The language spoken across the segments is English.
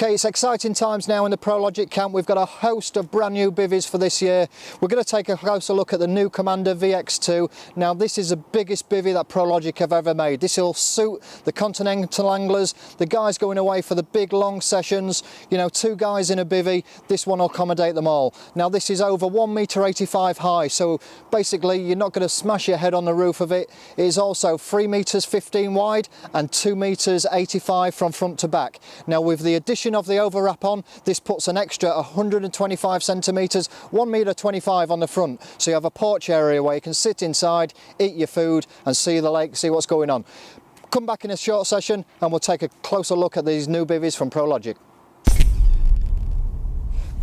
Okay, it's exciting times now in the PROLOGIC camp. We've got a host of brand new bivvies for this year. We're going to take a closer look at the new Commander VX2. Now this is the biggest bivvy that PROLOGIC have ever made. This will suit the continental anglers, the guys going away for the big long sessions, you know, 2 guys in a bivvy. This one will accommodate them all. Now this is over 1.85 m high, so basically you're not going to smash your head on the roof of it. It is also 3.15 m wide and 2.85 m from front to back. Now with the addition of the overwrap on, this puts an extra 125 centimeters, 1.25 m on the front, so you have a porch area where you can sit inside, eat your food and see the lake, see what's going on. Come back in a short session and we'll take a closer look at these new bivvies from PROLOGIC.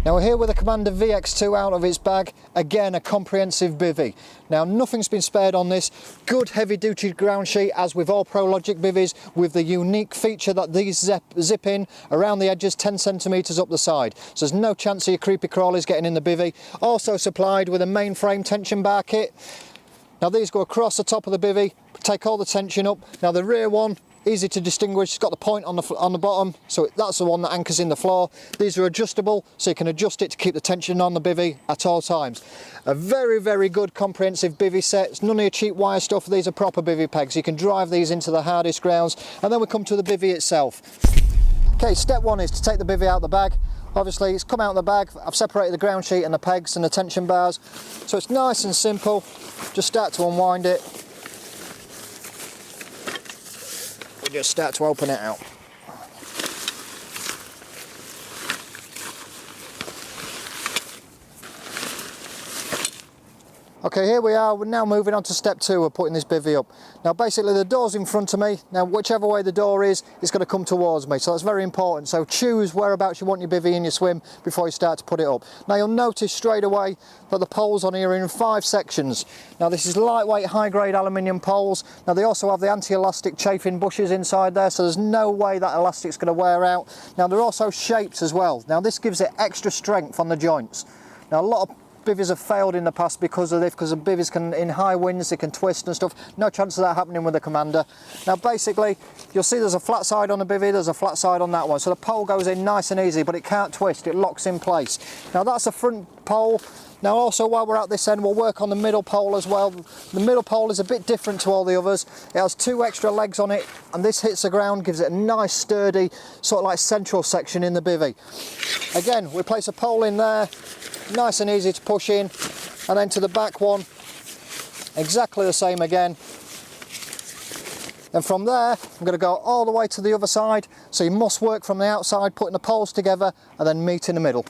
Now we're here with the Commander VX2 out of its bag. Again, a comprehensive bivvy. Now nothing's been spared on this. Good heavy duty ground sheet, as with all PROLOGIC bivvies, with the unique feature that these zip in around the edges 10 centimeters up the side. So there's no chance of your creepy crawlies getting in the bivvy. Also supplied with a mainframe tension bar kit. Now these go across the top of the bivvy, take all the tension up. Now the rear one, easy to distinguish, it's got the point on the bottom, so that's the one that anchors in the floor. These are adjustable, so you can adjust it to keep the tension on the bivvy at all times. A very, very good comprehensive bivvy set. It's none of your cheap wire stuff. These are proper bivvy pegs. You can drive these into the hardest grounds. And then we come to the bivvy itself. Okay, step one is to take the bivvy out of the bag. Obviously it's come out of the bag. I've separated the ground sheet and the pegs and the tension bars, so it's nice and simple. Just start to unwind it. We just start to open it out. Okay, here we are. We're now moving on to step 2 of putting this bivvy up. Now basically the door's in front of me. Now whichever way the door is, it's going to come towards me, so that's very important. So choose whereabouts you want your bivvy in your swim before you start to put it up. Now you'll notice straight away that the poles on here are in 5 sections. Now this is lightweight, high-grade aluminium poles. Now they also have the anti-elastic chafing bushes inside there, so there's no way that elastic's going to wear out. Now they're also shaped as well. Now this gives it extra strength on the joints. Now a lot of bivvies have failed in the past because of this, because the bivvies can, in high winds, they can twist and stuff. No chance of that happening with the Commander. Now basically, you'll see there's a flat side on the bivvy, there's a flat side on that one. So the pole goes in nice and easy, but it can't twist, it locks in place. Now that's the front pole. Now also, while we're at this end, we'll work on the middle pole as well. The middle pole is a bit different to all the others. It has 2 extra legs on it, and this hits the ground, gives it a nice sturdy, sort of like central section in the bivvy. Again, we place a pole in there, nice and easy to push in, and then to the back one, exactly the same again. And from there, I'm going to go all the way to the other side, so you must work from the outside, putting the poles together, and then meet in the middle.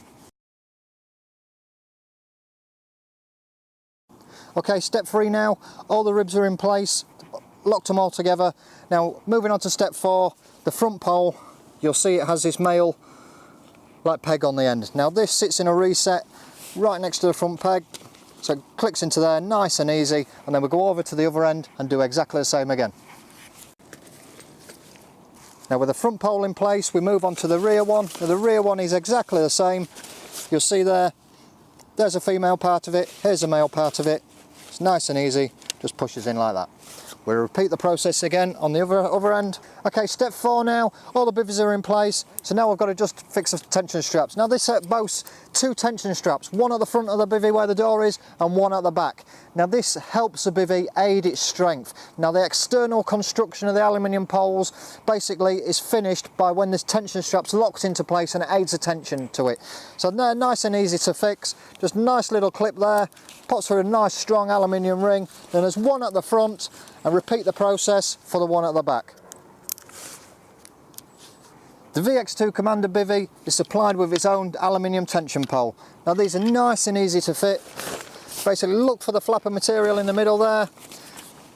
Okay, step 3 now, all the ribs are in place, locked them all together. Now, moving on to step 4, the front pole, you'll see it has this male like peg on the end. Now this sits in a reset right next to the front peg, so it clicks into there nice and easy, and then we'll go over to the other end and do exactly the same again. Now with the front pole in place, we move on to the rear one. Now, the rear one is exactly the same. You'll see there's a female part of it, here's the male part of it. It's nice and easy, just pushes in like that. We'll repeat the process again on the other end. Okay, step 4 now, all the bivvies are in place, so now we've got to just fix the tension straps. Now this set boasts 2 tension straps, one at the front of the bivvy where the door is, and one at the back. Now this helps the bivvy aid its strength. Now the external construction of the aluminium poles basically is finished by when this tension strap's locked into place and it aids the tension to it. So they're nice and easy to fix, just a nice little clip there, pops through a nice strong aluminium ring, then there's one at the front, and repeat the process for the one at the back. The VX2 Commander bivvy is supplied with its own aluminium tension pole. Now these are nice and easy to fit. Basically look for the flapper material in the middle there.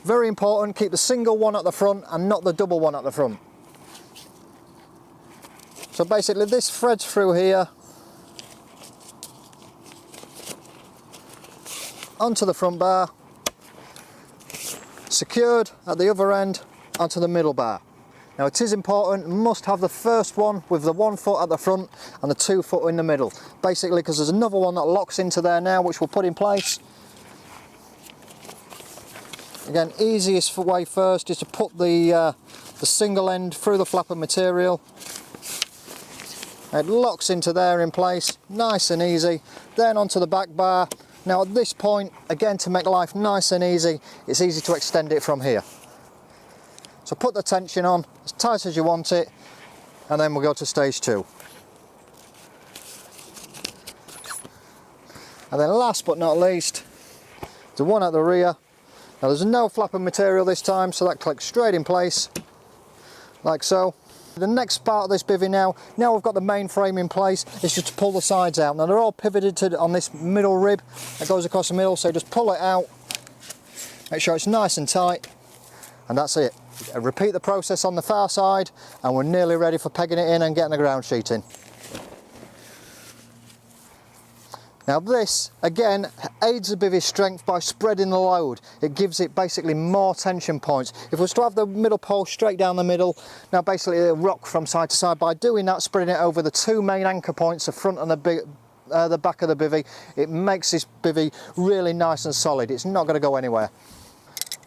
Very important, keep the single one at the front and not the double one at the front. So basically this threads through here onto the front bar, secured at the other end onto the middle bar. Now it is important, must have the first one with the 1 foot at the front and the 2 foot in the middle. Basically because there's another one that locks into there now, which we'll put in place. Again, easiest way first is to put the single end through the flapper material. It locks into there in place, nice and easy. Then onto the back bar. Now at this point, again, to make life nice and easy, it's easy to extend it from here. So put the tension on as tight as you want it, and then we'll go to stage 2. And then last but not least, the one at the rear. Now there's no flapping material this time, so that clicks straight in place, like so. The next part of this bivvy now we've got the main frame in place, is just to pull the sides out. Now they're all pivoted on this middle rib that goes across the middle, so just pull it out, make sure it's nice and tight, and that's it. Repeat the process on the far side, and we're nearly ready for pegging it in and getting the ground sheet in. Now this, again, aids the bivvy's strength by spreading the load. It gives it basically more tension points. If we was to have the middle pole straight down the middle, now basically it'll rock from side to side. By doing that, spreading it over the 2 main anchor points, the front and the back of the bivvy, it makes this bivvy really nice and solid. It's not going to go anywhere.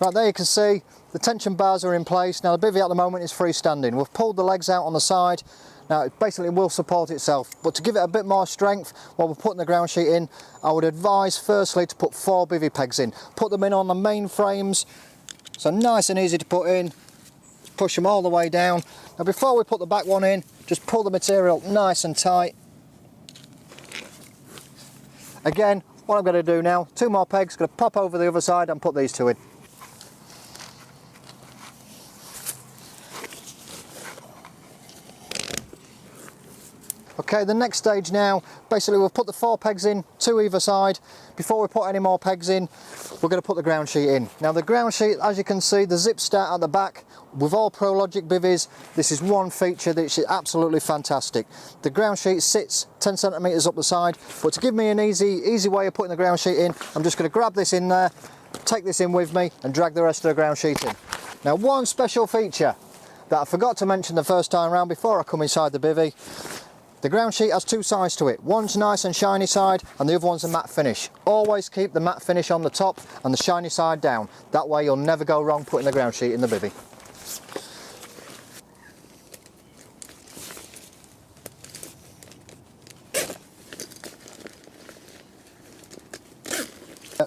Right, there you can see the tension bars are in place. Now the bivvy at the moment is freestanding. We've pulled the legs out on the side. Now it basically will support itself, but to give it a bit more strength while we're putting the ground sheet in, I would advise firstly to put 4 bivvy pegs in. Put them in on the main frames, so nice and easy to put in. Push them all the way down. Now before we put the back one in, just pull the material nice and tight. Again, what I'm going to do now, 2 more pegs, going to pop over the other side and put these 2 in. Okay, the next stage now, basically we'll put the 4 pegs in, 2 either side. Before we put any more pegs in, we're going to put the ground sheet in. Now the ground sheet, as you can see, the zips start at the back. With all PROLOGIC bivvies, this is one feature that is absolutely fantastic. The ground sheet sits 10 centimetres up the side, but to give me an easy way of putting the ground sheet in, I'm just going to grab this in there, take this in with me and drag the rest of the ground sheet in. Now one special feature that I forgot to mention the first time round before I come inside the bivvy. The ground sheet has 2 sides to it. One's nice and shiny side and the other one's a matte finish. Always keep the matte finish on the top and the shiny side down. That way you'll never go wrong putting the ground sheet in the bivvy.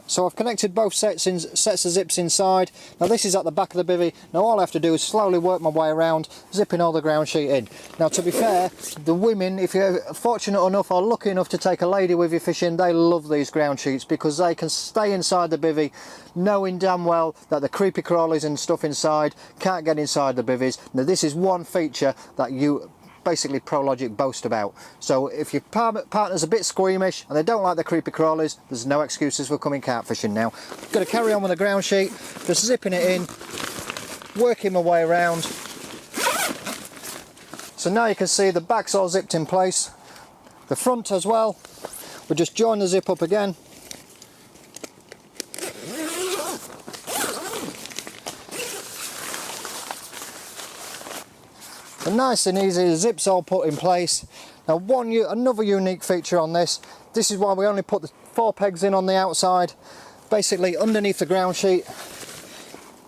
So I've connected both sets of zips inside. Now this is at the back of the bivvy. Now all I have to do is slowly work my way around, zipping all the ground sheet in. Now to be fair, the women, if you're fortunate enough or lucky enough to take a lady with you fishing, they love these ground sheets because they can stay inside the bivvy knowing damn well that the creepy crawlies and stuff inside can't get inside the bivvies. Now this is one feature that you basically PROLOGIC boast about. So if your partner's a bit squeamish and they don't like the creepy crawlies, there's no excuses for coming carp fishing now. Got to carry on with the ground sheet, just zipping it in, working my way around. So now you can see the back's all zipped in place, the front as well. We'll just join the zip up again. And nice and easy, the zips all put in place. Now another unique feature on this is why we only put the 4 pegs in on the outside. Basically underneath the ground sheet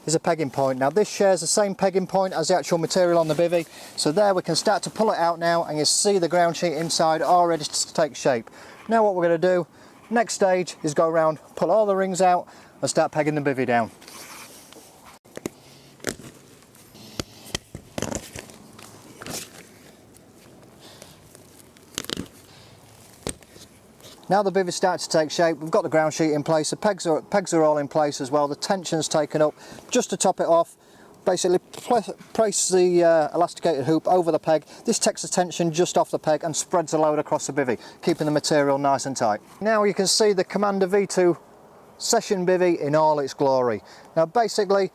is a pegging point. Now this shares the same pegging point as the actual material on the bivvy. So there we can start to pull it out now and you see the ground sheet inside all ready to take shape. Now what we're going to do, next stage is go around, pull all the rings out and start pegging the bivvy down. Now the bivvy starts to take shape, we've got the ground sheet in place, the pegs are all in place as well, the tension's taken up. Just to top it off, basically place the elasticated hoop over the peg. This takes the tension just off the peg and spreads the load across the bivvy, keeping the material nice and tight. Now you can see the Commander V2 session bivvy in all its glory. Now basically,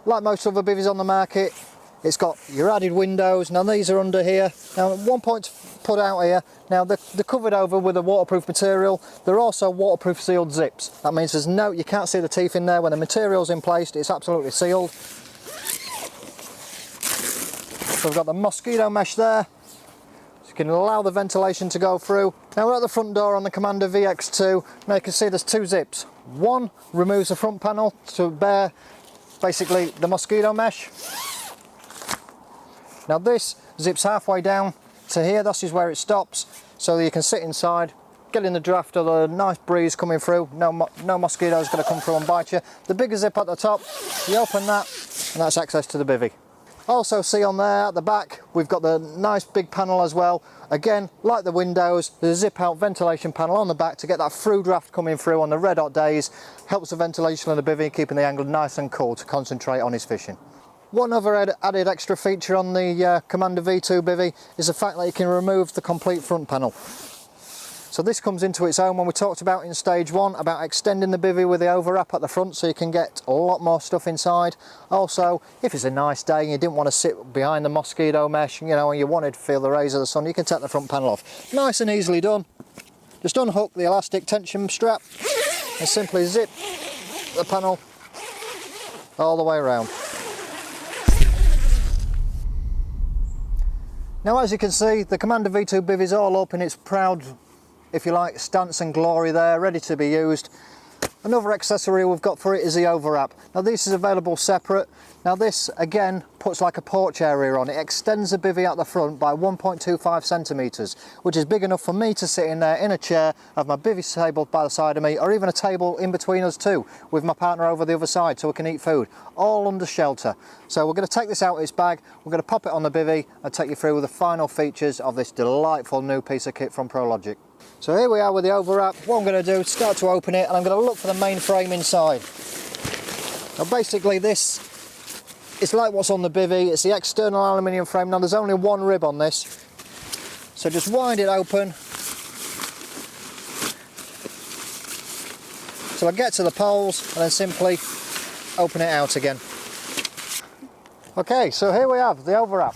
like most other bivvies on the market, it's got your added windows. Now these are under here. Now one point to put out here, now they're covered over with a waterproof material. They're also waterproof sealed zips. That means you can't see the teeth in there. When the material's in place, it's absolutely sealed. So we've got the mosquito mesh there, so you can allow the ventilation to go through. Now we're at the front door on the Commander VX2. Now you can see there's 2 zips. One removes the front panel to bear basically the mosquito mesh. Now this zips halfway down to here, this is where it stops, so that you can sit inside, getting the draft of the nice breeze coming through. No mosquitoes going to come through and bite you. The bigger zip at the top, you open that, and that's access to the bivvy. Also see on there at the back, we've got the nice big panel as well. Again, like the windows, there's a zip out ventilation panel on the back to get that through draft coming through on the red hot days. Helps the ventilation of the bivvy, keeping the angler nice and cool to concentrate on his fishing. One other added extra feature on the Commander V2 bivvy is the fact that you can remove the complete front panel. So this comes into its own when we talked about in stage 1 about extending the bivvy with the overwrap at the front so you can get a lot more stuff inside. Also, if it's a nice day and you didn't want to sit behind the mosquito mesh, you know, and you wanted to feel the rays of the sun, you can take the front panel off. Nice and easily done. Just unhook the elastic tension strap and simply zip the panel all the way around. Now, as you can see, the Commander V2 bivvy is all up in its proud, if you like, stance and glory there, ready to be used. Another accessory we've got for it is the overwrap. Now this is available separate. Now this again puts like a porch area on. It extends the bivvy at the front by 1.25 centimetres, which is big enough for me to sit in there in a chair, have my bivvy table by the side of me, or even a table in between us two, with my partner over the other side so we can eat food, all under shelter. So we're going to take this out of its bag, we're going to pop it on the bivvy and take you through the final features of this delightful new piece of kit from PROLOGIC. So here we are with the overwrap. What I'm going to do is start to open it, and I'm going to look for the main frame inside. Now basically this is like what's on the bivvy. It's the external aluminium frame. Now there's only one rib on this, so just wind it open. So I get to the poles and then simply open it out again. Okay, so here we have the overwrap.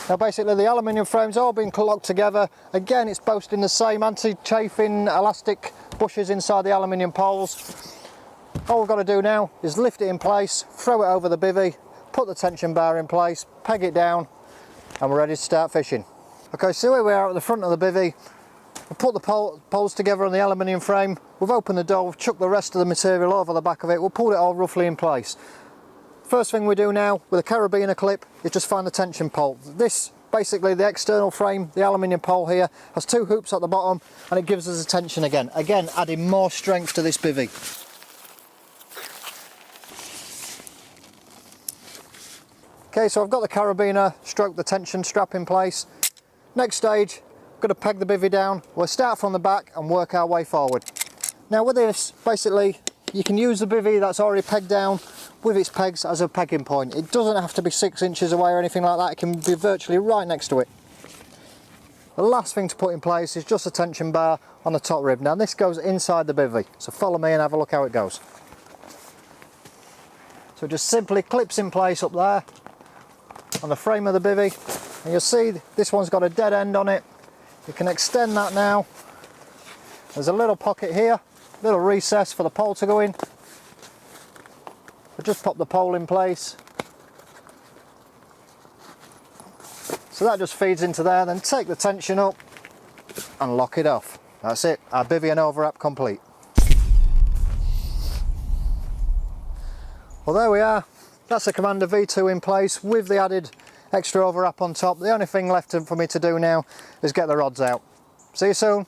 Now basically the aluminium frame's all been locked together. Again, it's boasting the same anti-chafing elastic bushes inside the aluminium poles. All we've got to do now is lift it in place, throw it over the bivvy, put the tension bar in place, peg it down, and we're ready to start fishing. Okay, so here we are at the front of the bivvy. We've put the poles together on the aluminium frame. We've opened the door, we've chucked the rest of the material over the back of it. We'll pull it all roughly in place. First thing we do now with a carabiner clip is just find the tension pole. This, basically the external frame, the aluminium pole here, has two hoops at the bottom and it gives us a tension again. Again, adding more strength to this bivvy. Okay, so I've got the carabiner, stroke the tension strap in place. Next stage, I'm going to peg the bivvy down. We'll start from the back and work our way forward. Now with this, basically, you can use the bivvy that's already pegged down with its pegs as a pegging point. It doesn't have to be 6 inches away or anything like that. It can be virtually right next to it. The last thing to put in place is just a tension bar on the top rib. Now this goes inside the bivvy, so follow me and have a look how it goes. So it just simply clips in place up there on the frame of the bivvy, and you'll see this one's got a dead end on it. You can extend that now. There's a little pocket here, little recess for the pole to go in. I'll just pop the pole in place. So that just feeds into there, then take the tension up and lock it off. That's it, our bivvy and overwrap complete. Well, there we are. That's the Commander V2 in place with the added extra overwrap on top. The only thing left for me to do now is get the rods out. See you soon.